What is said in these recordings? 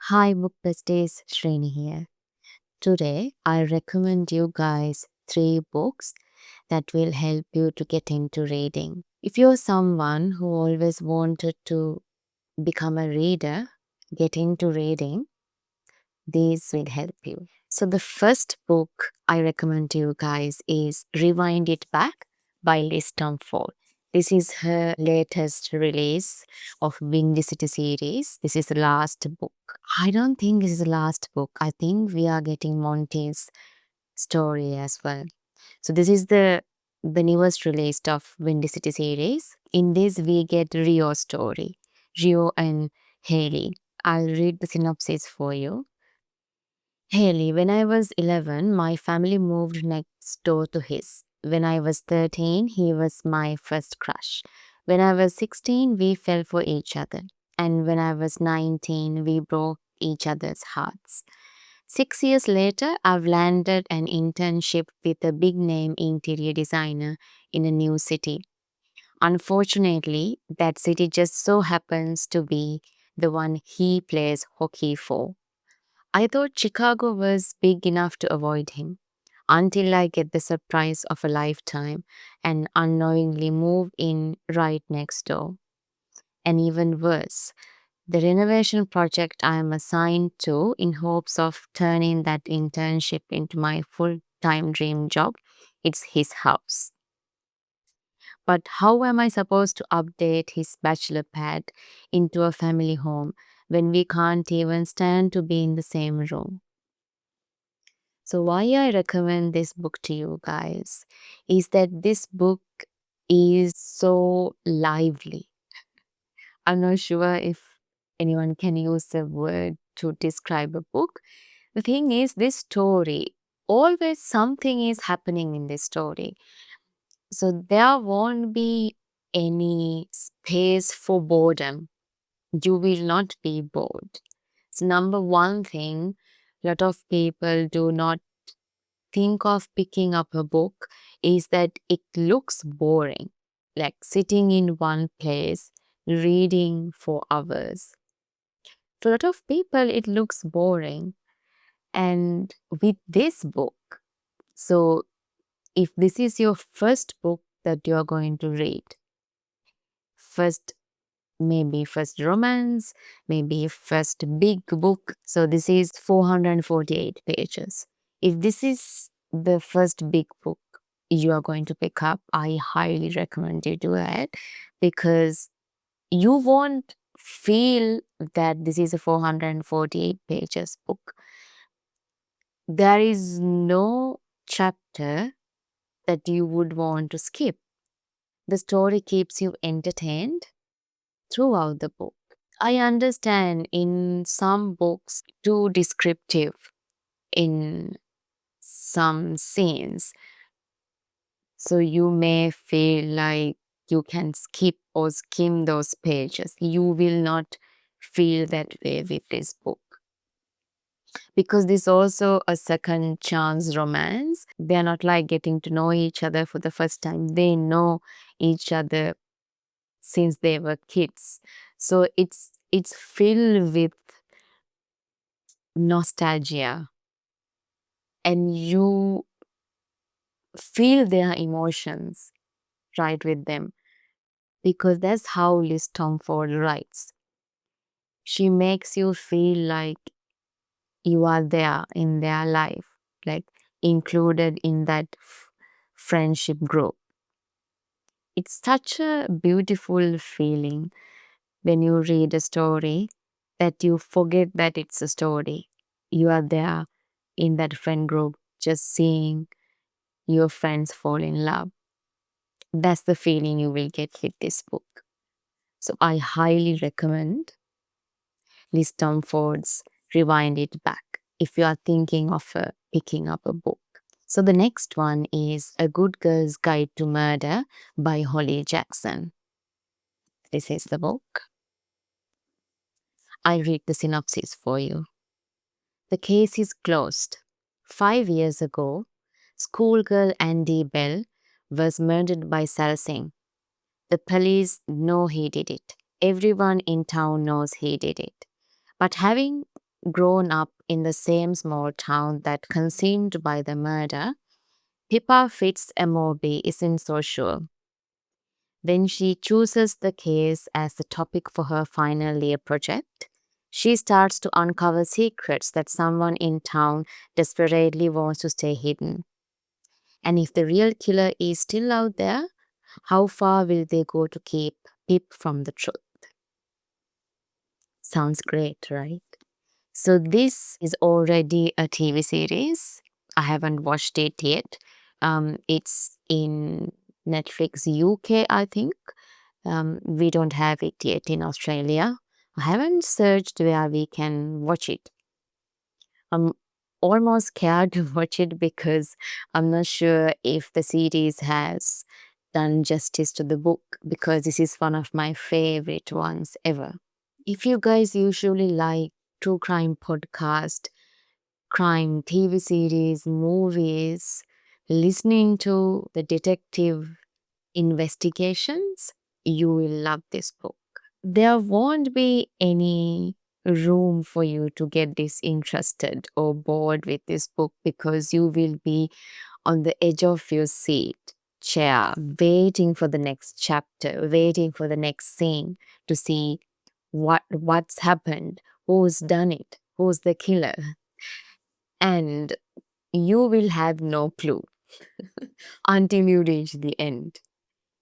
Hi, book bestiess, Srini here. Today, I recommend you guys three books that will help you to get into reading. If you're someone who always wanted to become a reader, get into reading, these will help you. So, the first book I recommend to you guys is Rewind It Back by Liz Stumford. This is her latest release of Windy City series. This is the last book. I don't think this is the last book. I think we are getting Monty's story as well. So this is the newest release of Windy City series. In this, we get Rio's story, Rio and Haley. I'll read the synopsis for you. Haley, when I was 11, my family moved next door to his. When I was 13, he was my first crush. When I was 16, we fell for each other. And when I was 19, we broke each other's hearts. 6 years later, I've landed an internship with a big name interior designer in a new city. Unfortunately, that city just so happens to be the one he plays hockey for. I thought Chicago was big enough to avoid him until I get the surprise of a lifetime and unknowingly move in right next door. And even worse, the renovation project I am assigned to in hopes of turning that internship into my full time dream job, it's his house. But how am I supposed to update his bachelor pad into a family home when we can't even stand to be in the same room? So, why I recommend this book to you guys is that this book is so lively. I'm not sure if anyone can use the word to describe a book. The thing is, this story, always something is happening in this story. So, there won't be any space for boredom. You will not be bored. So, number one thing, a lot of people do not think of picking up a book is that it looks boring, like sitting in one place, reading for hours. For a lot of people, it looks boring. And with this book, so if this is your first book that you're going to read, first maybe first romance, maybe first big book. So this is 448 pages. If this is the first big book you are going to pick up, I highly recommend you do it because you won't feel that this is a 448 pages book. There is no chapter that you would want to skip. The story keeps you entertained throughout the book. I understand in some books too descriptive in some scenes. So you may feel like you can skip or skim those pages. You will not feel that way with this book. Because this also a second chance romance. They're not like getting to know each other for the first time. They know each other since they were kids. So it's filled with nostalgia and you feel their emotions right with them because that's how Liz Tomford writes. She makes you feel like you are there in their life, like included in that friendship group. It's such a beautiful feeling when you read a story that you forget that it's a story. You are there in that friend group just seeing your friends fall in love. That's the feeling you will get with this book. So I highly recommend Liz Stumford's Rewind It Back if you are thinking of picking up a book. So the next one is A Good Girl's Guide to Murder by Holly Jackson. This is the book. I'll read the synopsis for you. The case is closed. 5 years ago, schoolgirl Andy Bell was murdered by Sal Singh. The police know he did it. Everyone in town knows he did it. But having grown up in the same small town that consumed by the murder, Pippa Fitzmaurice isn't so sure. When she chooses the case as the topic for her final year project, she starts to uncover secrets that someone in town desperately wants to stay hidden. And if the real killer is still out there, how far will they go to keep Pip from the truth? Sounds great, right? So this is already a TV series. I haven't watched it yet. It's in Netflix UK, I think. We don't have it yet in Australia. I haven't searched where we can watch it. I'm almost scared to watch it because I'm not sure if the series has done justice to the book, because this is one of my favorite ones ever. If you guys usually like true crime podcast, crime TV series, movies, listening to the detective investigations, you will love this book. There won't be any room for you to get disinterested or bored with this book, because you will be on the edge of your chair, waiting for the next chapter, waiting for the next scene to see what's happened, who's done it, who's the killer. And you will have no clue until you reach the end.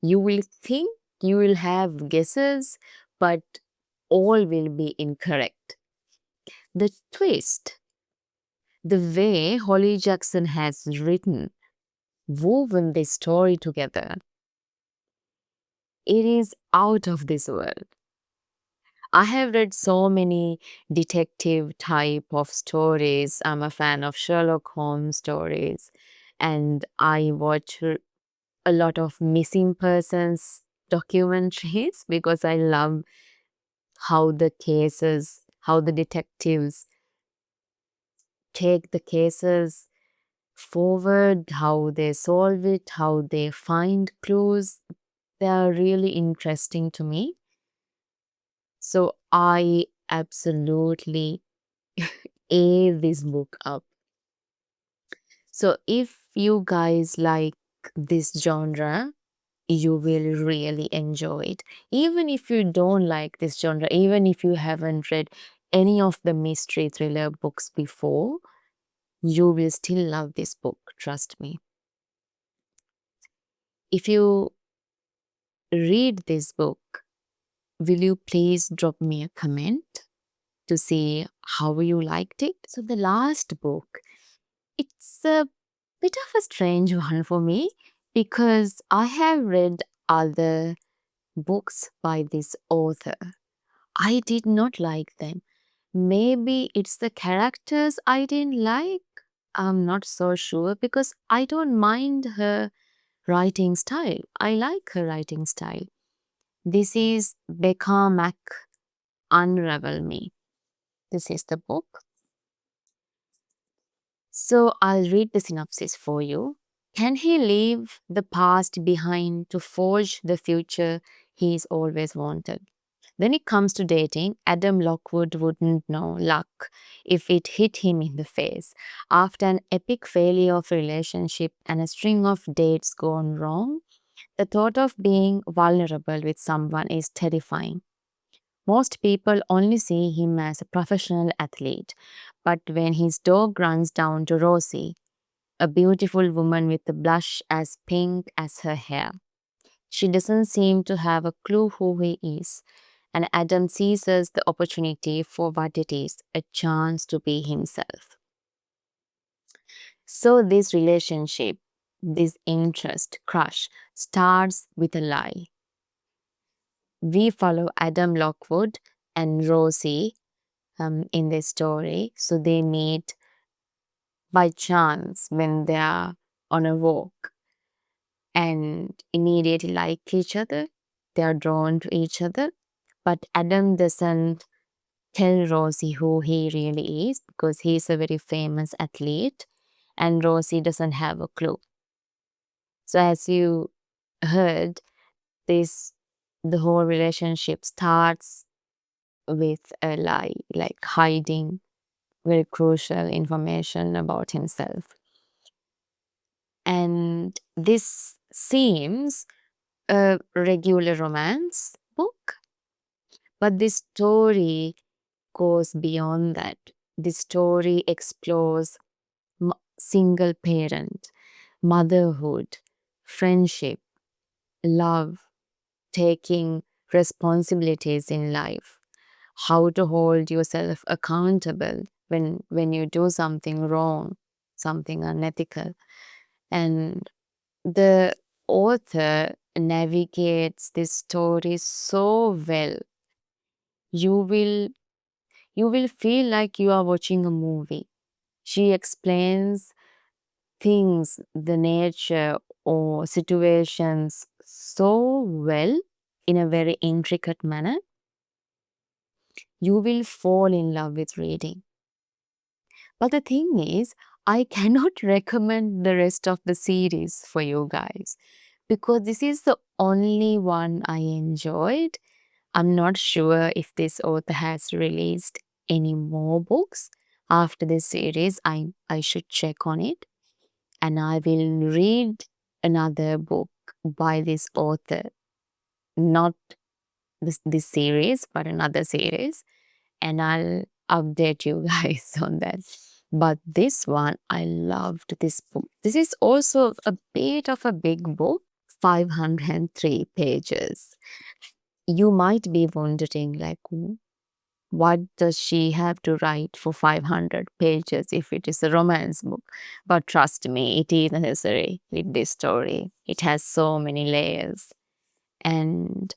You will think you will have guesses, but all will be incorrect. The twist, the way Holly Jackson has woven this story together, it is out of this world. I have read so many detective type of stories. I'm a fan of Sherlock Holmes stories, and I watch a lot of missing persons documentaries because I love how the detectives take the cases forward, how they solve it, how they find clues. They are really interesting to me. So I absolutely A this book up. So if you guys like this genre, you will really enjoy it. Even if you don't like this genre, even if you haven't read any of the mystery thriller books before, you will still love this book, trust me. If you read this book, will you please drop me a comment to see how you liked it? So the last book, it's a bit of a strange one for me because I have read other books by this author. I did not like them. Maybe it's the characters I didn't like. I'm not so sure because I don't mind her writing style. I like her writing style. This is Becca Mac Unravel Me. This is the book. So I'll read the synopsis for you. Can he leave the past behind to forge the future he's always wanted? When it comes to dating, Adam Lockwood wouldn't know luck if it hit him in the face. After an epic failure of relationship and a string of dates gone wrong, the thought of being vulnerable with someone is terrifying. Most people only see him as a professional athlete, but when his dog runs down to Rosie, a beautiful woman with a blush as pink as her hair, she doesn't seem to have a clue who he is, and Adam seizes the opportunity for what it is, a chance to be himself. So this relationship, this interest, crush, starts with a lie. We follow Adam Lockwood and Rosie in this story. So they meet by chance when they are on a walk and immediately like each other. They are drawn to each other. But Adam doesn't tell Rosie who he really is because he's a very famous athlete and Rosie doesn't have a clue. So as you heard, this the whole relationship starts with a lie, like hiding very crucial information about himself. And this seems a regular romance book, but this story goes beyond that. This story explores single parent, motherhood, friendship, love, taking responsibilities in life, how to hold yourself accountable when you do something wrong, something unethical. And the author navigates this story so well. You will you will feel like you are watching a movie. She explains things, the nature or situations so well in a very intricate manner. You will fall in love with reading. But the thing is, I cannot recommend the rest of the series for you guys because this is the only one I enjoyed. I'm not sure if this author has released any more books after this series. I should check on it, and I will read another book by this author, not this series, but another series, and I'll update you guys on that. But this one, I loved this book. This is also a bit of a big book, 503 pages. You might be wondering, like, what does she have to write for 500 pages if it is a romance book? But trust me, it is necessary with this story. It has so many layers. And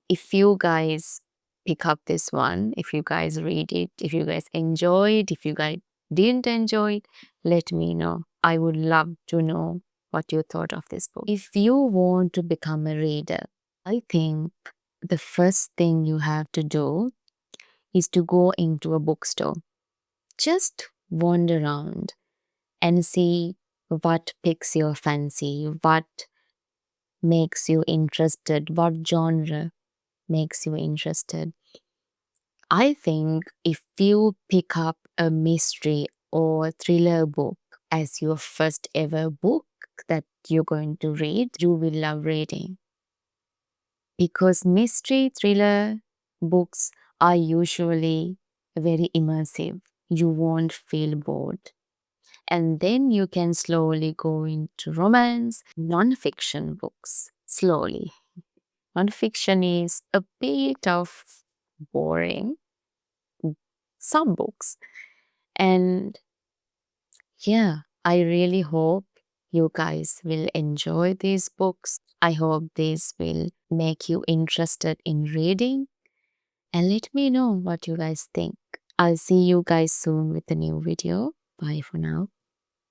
if you guys pick up this one, if you guys read it, if you guys enjoy it, if you guys didn't enjoy it, let me know. I would love to know what you thought of this book. If you want to become a reader, I think the first thing you have to do is to go into a bookstore. Just wander around and see what piques your fancy, what makes you interested, what genre makes you interested. I think if you pick up a mystery or thriller book as your first ever book that you're going to read, you will love reading. Because mystery thriller books are usually very immersive. You won't feel bored. And then you can slowly go into romance, non-fiction books, slowly. Non-fiction is a bit of boring, some books. And yeah, I really hope you guys will enjoy these books. I hope these will make you interested in reading. And let me know what you guys think. I'll see you guys soon with a new video. Bye for now.